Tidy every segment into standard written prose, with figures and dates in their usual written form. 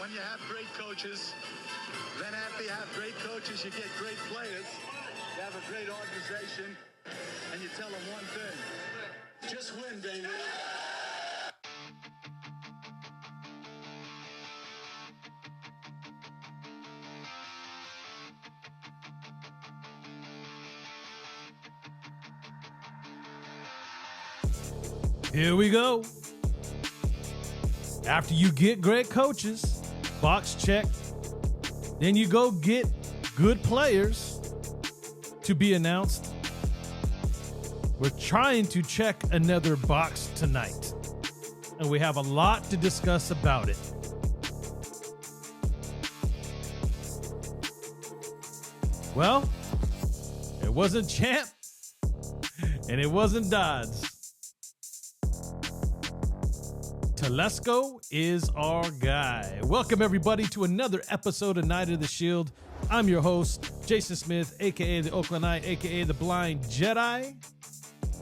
When you have great coaches, then after you have great coaches, you get great players. You have a great organization, and you tell them one thing: just win, baby. Here we go. After you get great coaches, box check, then you go get good players to be announced. We're trying to check another box tonight, and we have a lot to discuss about it. Well, it wasn't Cham, and it wasn't Dodds. Telesco is our guy. Welcome, everybody, to another episode of Night of the Shield. I'm your host, Jason Smith, a.k.a. the Oakland Knight, a.k.a. the Blind Jedi.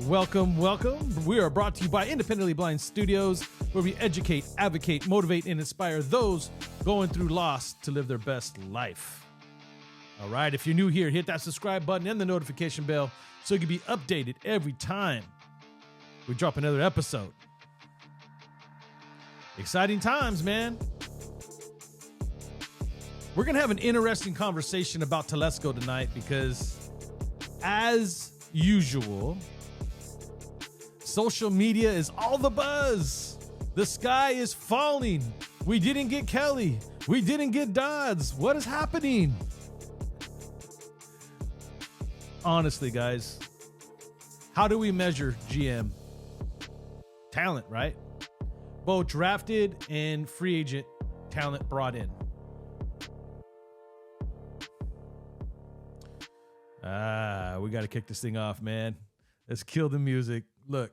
Welcome, welcome. We are brought to you by Independently Blind Studios, where we educate, advocate, motivate, and inspire those going through loss to live their best life. All right, if you're new here, hit that subscribe button and the notification bell so you can be updated every time we drop another episode. Exciting times, man. We're going to have an interesting conversation about Telesco tonight because, as usual, social media is all the buzz. The sky is falling. We didn't get Kelly. We didn't get Dodds. What is happening? Honestly, guys, how do we measure GM? Talent, right? Both drafted and free agent talent brought in. We got to kick this thing off, man. Let's kill the music. Look,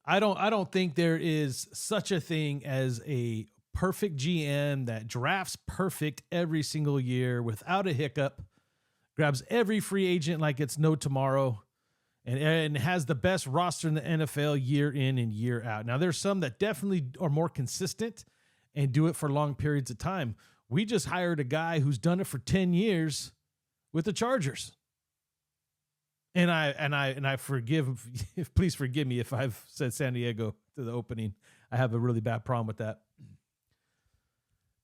I don't think there is such a thing as a perfect GM that drafts perfect every single year without a hiccup, grabs every free agent like it's no tomorrow, and has the best roster in the NFL year in and year out. Now, there's some that definitely are more consistent and do it for long periods of time. We just hired a guy who's done it for 10 years with the Chargers. And I forgive, please forgive me if I've said San Diego to the opening. I have a really bad problem with that.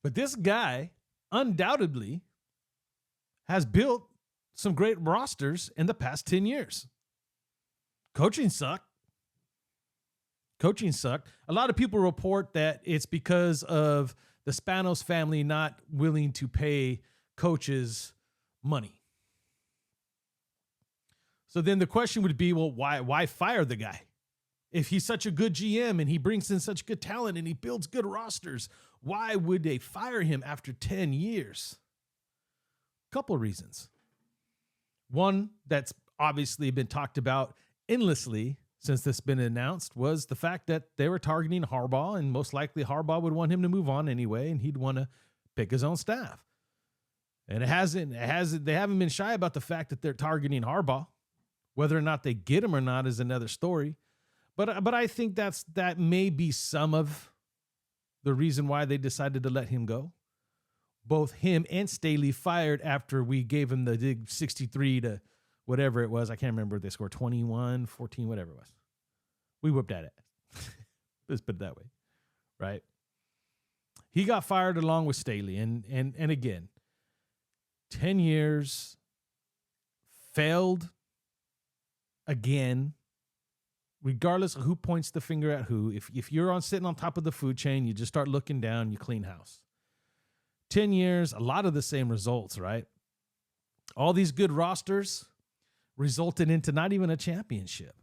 But this guy undoubtedly has built some great rosters in the past 10 years. Coaching sucked. A lot of people report that it's because of the Spanos family not willing to pay coaches money. So then the question would be, well, why fire the guy? If he's such a good GM and he brings in such good talent and he builds good rosters, why would they fire him after 10 years? Couple reasons. One that's obviously been talked about endlessly since this been announced was the fact that they were targeting Harbaugh, and most likely Harbaugh would want him to move on anyway, and he'd want to pick his own staff. And they haven't been shy about the fact that they're targeting Harbaugh. Whether or not they get him or not is another story. But I think that may be some of the reason why they decided to let him go. Both him and Staley fired after we gave him the dig 63 to whatever it was. I can't remember if they scored 21, 14, whatever it was. We whooped at it. Let's put it that way. Right? He got fired along with Staley. And again, 10 years, failed again, regardless of who points the finger at who. If you're sitting on top of the food chain, you just start looking down, you clean house. 10 years, a lot of the same results, right? All these good rosters resulted into not even a championship.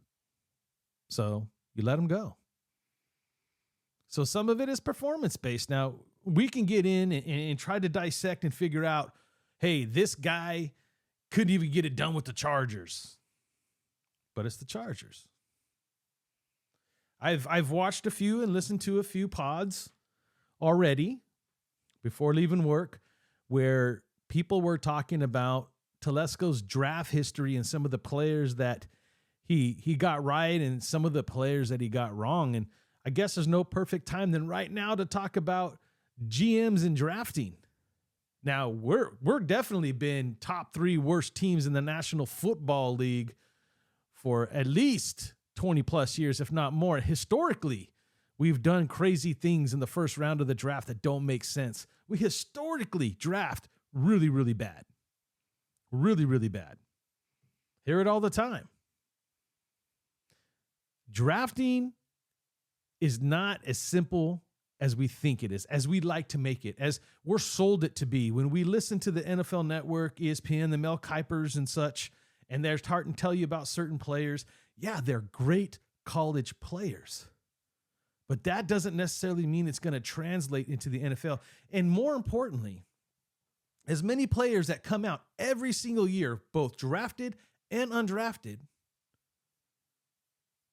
So you let them go. So some of it is performance-based. Now, we can get in and try to dissect and figure out, hey, this guy couldn't even get it done with the Chargers. But it's the Chargers. I've watched a few and listened to a few pods already before leaving work where people were talking about Telesco's draft history and some of the players that he got right and some of the players that he got wrong. And I guess there's no perfect time than right now to talk about GMs and drafting. Now, we're definitely been top 3 worst teams in the National Football League for at least 20 plus years, if not more. Historically, we've done crazy things in the first round of the draft that don't make sense. We historically draft really, really bad. Really, really bad. Hear it all the time. Drafting is not as simple as we think it is, as we like to make it, as we're sold it to be. When we listen to the NFL Network, ESPN, the Mel Kipers and such, and they're starting to tell you about certain players, yeah, they're great college players. But that doesn't necessarily mean it's going to translate into the NFL. And more importantly, as many players that come out every single year, both drafted and undrafted,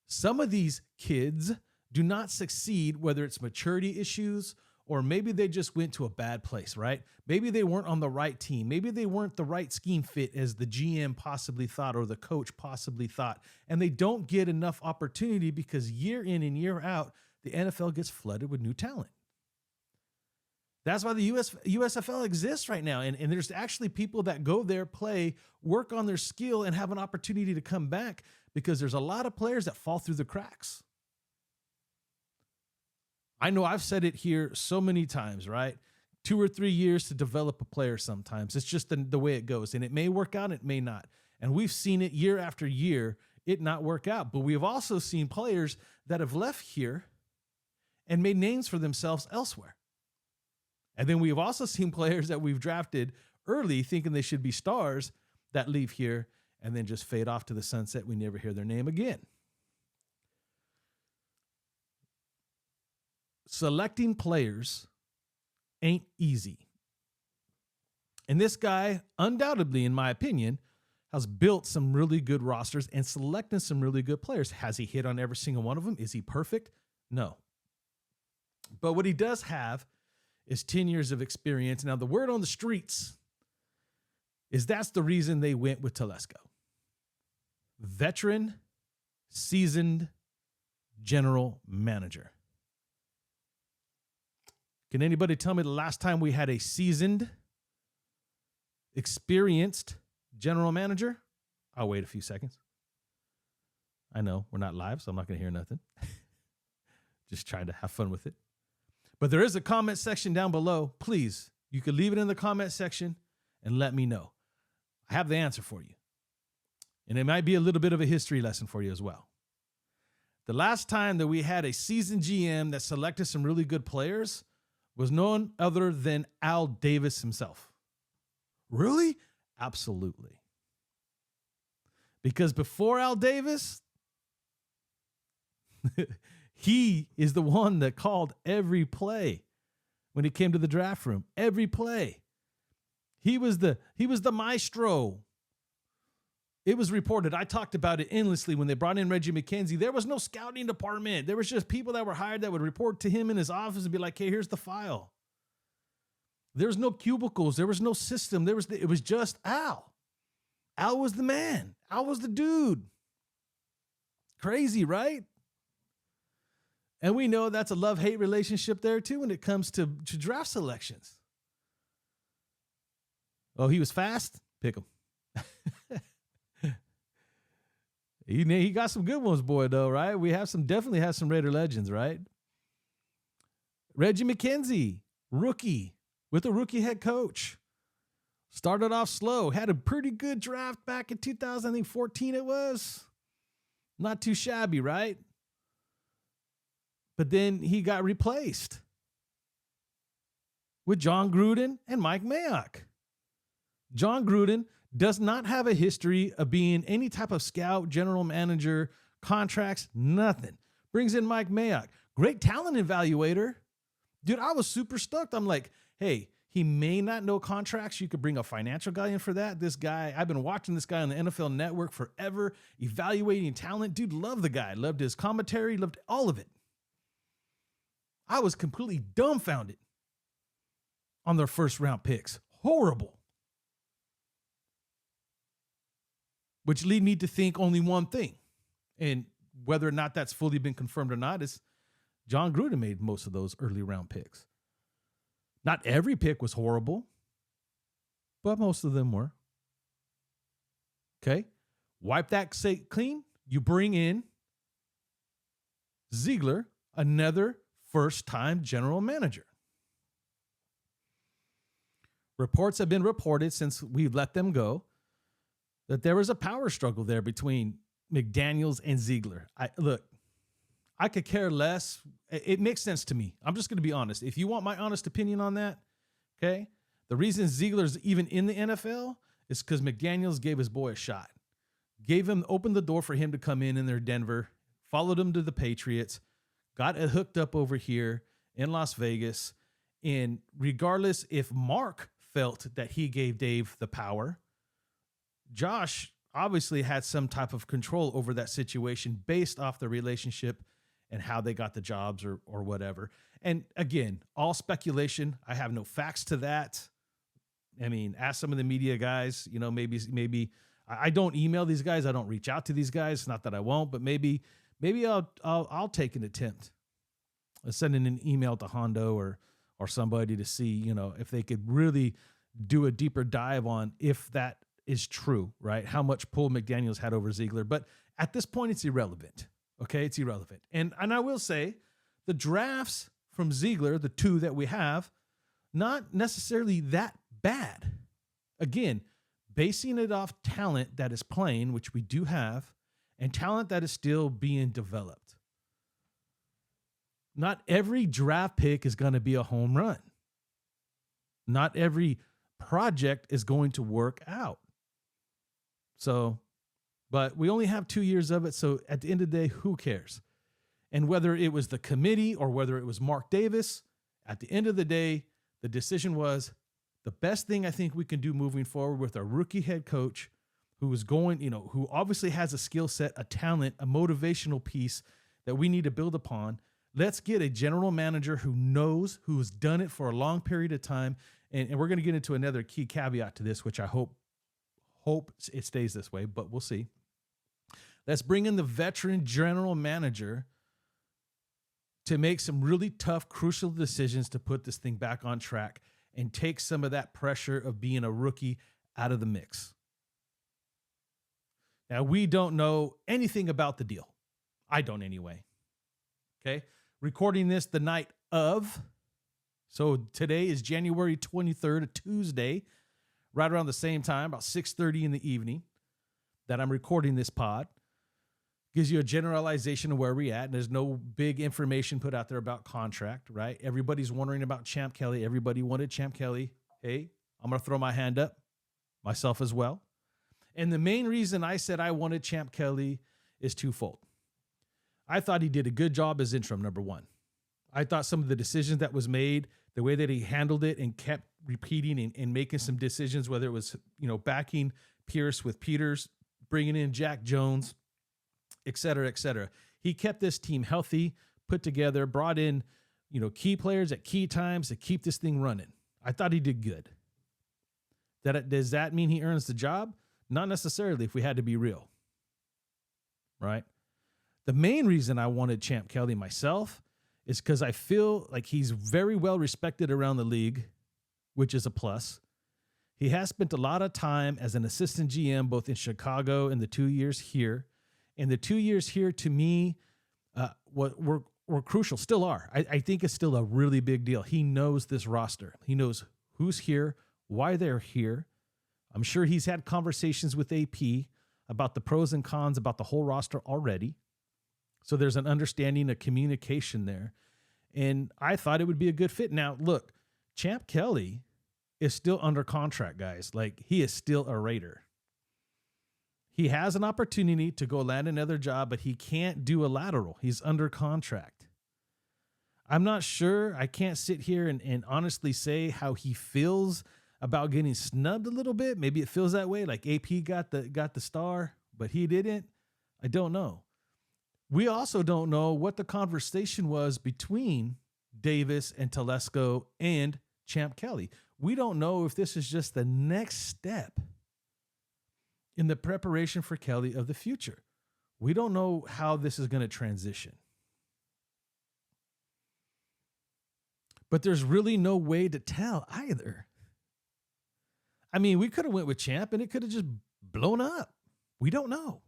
some of these kids do not succeed, whether it's maturity issues or maybe they just went to a bad place, right? Maybe they weren't on the right team. Maybe they weren't the right scheme fit as the GM possibly thought or the coach possibly thought. And they don't get enough opportunity because year in and year out, the NFL gets flooded with new talent. That's why the USFL exists right now. And there's actually people that go there, play, work on their skill, and have an opportunity to come back because there's a lot of players that fall through the cracks. I know I've said it here so many times, right? 2 or 3 years to develop a player sometimes. It's just the way it goes. And it may work out, it may not. And we've seen it year after year, it not work out. But we've also seen players that have left here and made names for themselves elsewhere. And then we've also seen players that we've drafted early thinking they should be stars that leave here and then just fade off to the sunset. We never hear their name again. Selecting players ain't easy. And this guy, undoubtedly, in my opinion, has built some really good rosters and selected some really good players. Has he hit on every single one of them? Is he perfect? No. But what he does have is 10 years of experience. Now, the word on the streets is that's the reason they went with Telesco. Veteran, seasoned general manager. Can anybody tell me the last time we had a seasoned, experienced general manager? I'll wait a few seconds. I know we're not live, so I'm not going to hear nothing. Just trying to have fun with it. But there is a comment section down below. Please, you can leave it in the comment section and let me know. I have the answer for you. And it might be a little bit of a history lesson for you as well. The last time that we had a seasoned GM that selected some really good players was none other than Al Davis himself. Really? Absolutely. Because before Al Davis, he is the one that called every play when it came to the draft room. Every play. He was the maestro. It was reported. I talked about it endlessly when they brought in Reggie McKenzie. There was no scouting department. There was just people that were hired that would report to him in his office and be like, hey, here's the file. There's no cubicles. There was no system. It was just Al. Al was the man. Al was the dude. Crazy, right? And we know that's a love-hate relationship there too when it comes to draft selections. Oh, he was fast? Pick him. He got some good ones, boy, though, right? We definitely have some Raider legends, right? Reggie McKenzie, rookie, with a rookie head coach. Started off slow, had a pretty good draft back in 2014 it was. Not too shabby, right? But then he got replaced with John Gruden and Mike Mayock. John Gruden does not have a history of being any type of scout, general manager, contracts, nothing. Brings in Mike Mayock. Great talent evaluator. Dude, I was super stoked. I'm like, hey, he may not know contracts. You could bring a financial guy in for that. This guy, I've been watching this guy on the NFL Network forever, evaluating talent. Dude, loved the guy. Loved his commentary. Loved all of it. I was completely dumbfounded on their first round picks. Horrible. Which lead me to think only one thing. And whether or not that's fully been confirmed or not is John Gruden made most of those early round picks. Not every pick was horrible, but most of them were. Okay. Wipe that slate clean. You bring in Ziegler, another first-time general manager. Reports have been reported since we let them go that there was a power struggle there between McDaniels and Ziegler. I could care less. It makes sense to me. I'm just going to be honest. If you want my honest opinion on that, okay, the reason Ziegler's even in the NFL is because McDaniels gave his boy a shot. Opened the door for him to come in there, Denver, followed him to the Patriots, got it hooked up over here in Las Vegas. And regardless if Mark felt that he gave Dave the power, Josh obviously had some type of control over that situation based off the relationship and how they got the jobs or whatever. And again, all speculation. I have no facts to that. I mean, ask some of the media guys, maybe I don't email these guys. I don't reach out to these guys. Not that I won't, but maybe I'll take an attempt of sending an email to Hondo or somebody to see, if they could really do a deeper dive on if that is true, right? How much pull McDaniels had over Ziegler. But at this point, it's irrelevant. Okay, it's irrelevant. And I will say the drafts from Ziegler, the two that we have, not necessarily that bad. Again, basing it off talent that is playing, which we do have, and talent that is still being developed. Not every draft pick is going to be a home run. Not every project is going to work out. So, but we only have 2 years of it. So at the end of the day, who cares? And whether it was the committee or whether it was Mark Davis, at the end of the day, the decision was the best thing I think we can do moving forward with our rookie head coach who is going, who obviously has a skill set, a talent, a motivational piece that we need to build upon. Let's get a general manager who knows, who has done it for a long period of time. And we're going to get into another key caveat to this, which I hope it stays this way, but we'll see. Let's bring in the veteran general manager to make some really tough, crucial decisions to put this thing back on track and take some of that pressure of being a rookie out of the mix. Now, we don't know anything about the deal. I don't anyway. Okay. Recording this the night of. So today is January 23rd, a Tuesday, right around the same time, about 6:30 in the evening that I'm recording this pod. Gives you a generalization of where we're at. And there's no big information put out there about contract, right? Everybody's wondering about Champ Kelly. Everybody wanted Champ Kelly. Hey, I'm going to throw my hand up, myself as well. And the main reason I said I wanted Champ Kelly is twofold. I thought he did a good job as interim, number one. I thought some of the decisions that was made, the way that he handled it and kept repeating and making some decisions, whether it was, backing Pierce with Peters, bringing in Jack Jones, et cetera, et cetera. He kept this team healthy, put together, brought in, key players at key times to keep this thing running. I thought he did good. Does that mean he earns the job? Not necessarily, if we had to be real, right? The main reason I wanted Champ Kelly myself is because I feel like he's very well respected around the league, which is a plus. He has spent a lot of time as an assistant GM, both in Chicago and the 2 years here. And the 2 years here, to me, were crucial, still are. I think it's still a really big deal. He knows this roster. He knows who's here, why they're here. I'm sure he's had conversations with AP about the pros and cons about the whole roster already. So there's an understanding, a communication there. And I thought it would be a good fit. Now, look, Champ Kelly is still under contract, guys. Like, he is still a Raider. He has an opportunity to go land another job, but he can't do a lateral. He's under contract. I'm not sure. I can't sit here and honestly say how he feels about getting snubbed a little bit. Maybe it feels that way. Like AP got the star, but he didn't. I don't know. We also don't know what the conversation was between Davis and Telesco and Champ Kelly. We don't know if this is just the next step in the preparation for Kelly of the future. We don't know how this is going to transition. but there's really no way to tell either. I mean, we could have went with Champ and it could have just blown up. We don't know.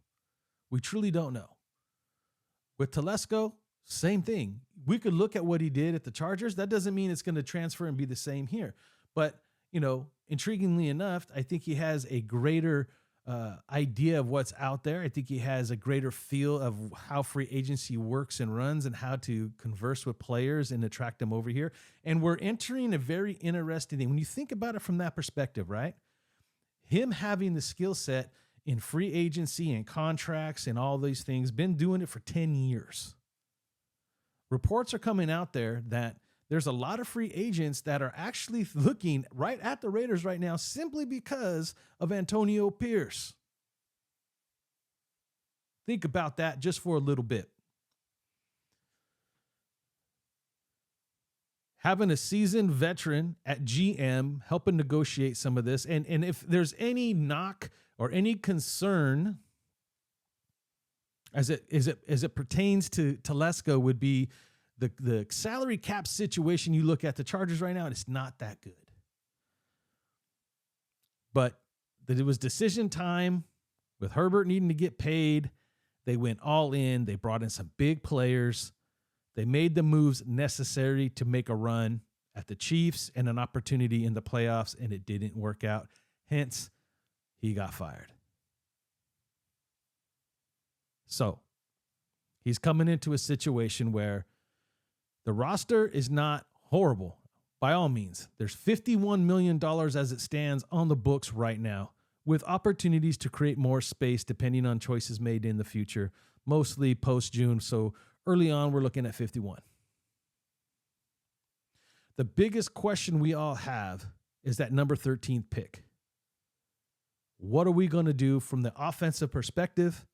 We truly don't know. With Telesco, same thing. We could look at what he did at the Chargers. That doesn't mean it's going to transfer and be the same here. But, intriguingly enough, I think he has a greater idea of what's out there. I think he has a greater feel of how free agency works and runs and how to converse with players and attract them over here. And we're entering a very interesting thing. When you think about it from that perspective, right? Him having the skill set in free agency and contracts and all these things, been doing it for 10 years. Reports are coming out there that there's a lot of free agents that are actually looking right at the Raiders right now simply because of Antonio Pierce. Think about that just for a little bit. Having a seasoned veteran at GM helping negotiate some of this. And if there's any knock or any concern as it pertains to Telesco would be the salary cap situation. You look at the Chargers right now, and it's not that good. But that it was decision time with Herbert needing to get paid. They went all in. They brought in some big players. They made the moves necessary to make a run at the Chiefs and an opportunity in the playoffs, and it didn't work out. Hence, he got fired. So he's coming into a situation where the roster is not horrible by all means. There's $51 million as it stands on the books right now, with opportunities to create more space depending on choices made in the future, mostly post-June. So early on, we're looking at 51. The biggest question we all have is that number 13th pick. What are we going to do from the offensive perspective?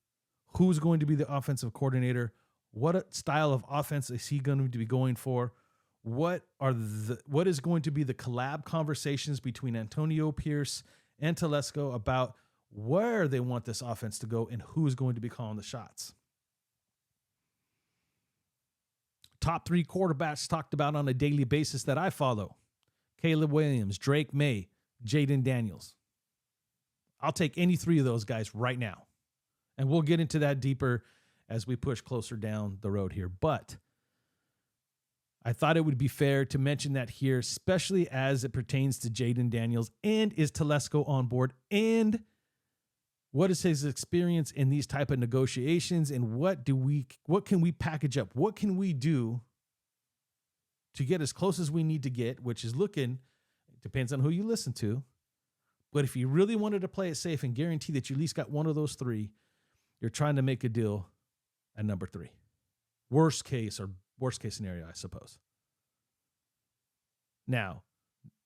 Who's going to be the offensive coordinator? What style of offense is he going to be going for? What is going to be the collab conversations between Antonio Pierce and Telesco about where they want this offense to go and who's going to be calling the shots? Top 3 quarterbacks talked about on a daily basis that I follow: Caleb Williams, Drake May, Jaden Daniels. I'll take any 3 of those guys right now. And we'll get into that deeper as we push closer down the road here. But I thought it would be fair to mention that here, especially as it pertains to Jaden Daniels. And is Telesco on board? And what is his experience in these type of negotiations? And what can we package up? What can we do to get as close as we need to get, which is looking, depends on who you listen to. But if you really wanted to play it safe and guarantee that you at least got one of those 3, you're trying to make a deal at number 3. Worst case scenario, I suppose. Now,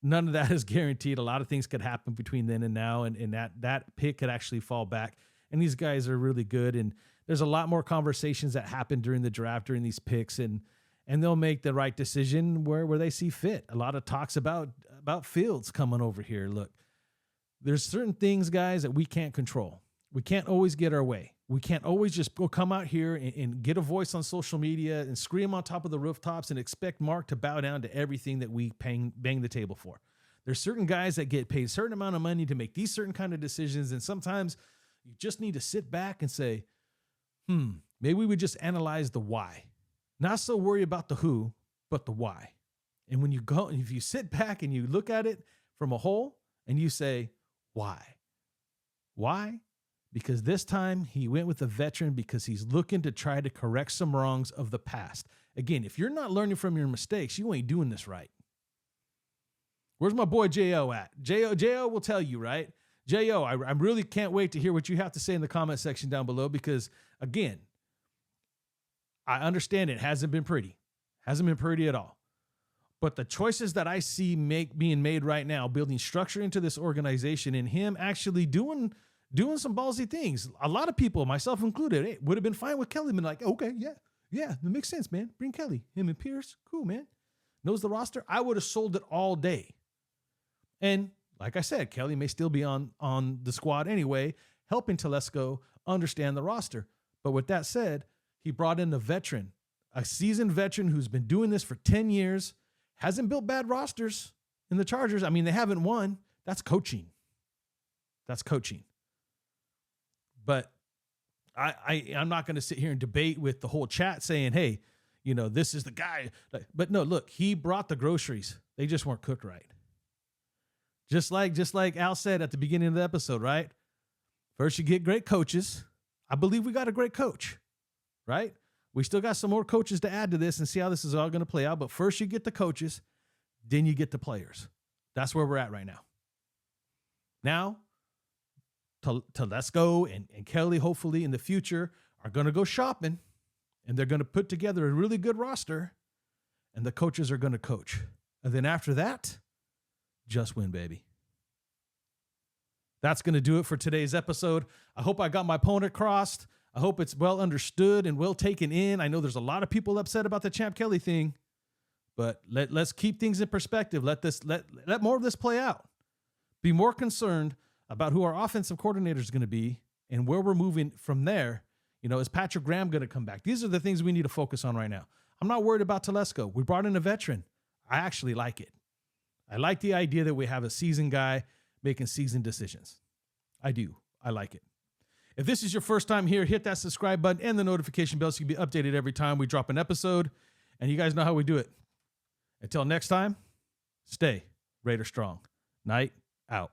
none of that is guaranteed. A lot of things could happen between then and now, and that pick could actually fall back. And these guys are really good, and there's a lot more conversations that happen during the draft, during these picks, and they'll make the right decision where they see fit. A lot of talks about Fields coming over here. Look, there's certain things, guys, that we can't control. We can't always get our way. We can't always just go come out here and get a voice on social media and scream on top of the rooftops and expect Mark to bow down to everything that we bang the table for. There's certain guys that get paid a certain amount of money to make these certain kind of decisions, and sometimes you just need to sit back and say, maybe we would just analyze the why. Not so worry about the who, but the why. And when you go, if you sit back and you look at it from a whole and you say, why? Why? Because this time he went with a veteran because he's looking to try to correct some wrongs of the past. Again, if you're not learning from your mistakes, you ain't doing this right. Where's my boy J.O. at? J.O. will tell you, right? J.O., I really can't wait to hear what you have to say in the comment section down below because, again, I understand it hasn't been pretty. Hasn't been pretty at all. But the choices that I see being made right now, building structure into this organization and him actually doing some ballsy things. A lot of people, myself included, would have been fine with Kelly. Been like, okay, yeah, that makes sense, man. Bring Kelly. Him and Pierce, cool, man. Knows the roster. I would have sold it all day. And like I said, Kelly may still be on the squad anyway, helping Telesco understand the roster. But with that said, he brought in a veteran, a seasoned veteran who's been doing this for 10 years, Hasn't built bad rosters in the Chargers. I mean, they haven't won. That's coaching. That's coaching. But I'm not going to sit here and debate with the whole chat saying, hey, you know, this is the guy. But no, look, he brought the groceries. They just weren't cooked right. Just like Al said at the beginning of the episode, right? First, you get great coaches. I believe we got a great coach, right? We still got some more coaches to add to this and see how this is all going to play out. But first, you get the coaches, then you get the players. That's where we're at right now. Now, Telesco and Kelly, hopefully in the future, are going to go shopping, and they're going to put together a really good roster, and the coaches are going to coach. And then after that, just win, baby. That's going to do it for today's episode. I hope I got my point across. I hope it's well understood and well taken in. I know there's a lot of people upset about the Champ Kelly thing, but let's keep things in perspective. Let more of this play out. Be more concerned about who our offensive coordinator is going to be and where we're moving from there. You know, is Patrick Graham going to come back? These are the things we need to focus on right now. I'm not worried about Telesco. We brought in a veteran. I actually like it. I like the idea that we have a seasoned guy making seasoned decisions. I do. I like it. If this is your first time here, hit that subscribe button and the notification bell so you can be updated every time we drop an episode. And you guys know how we do it. Until next time, stay Raider strong. Night out.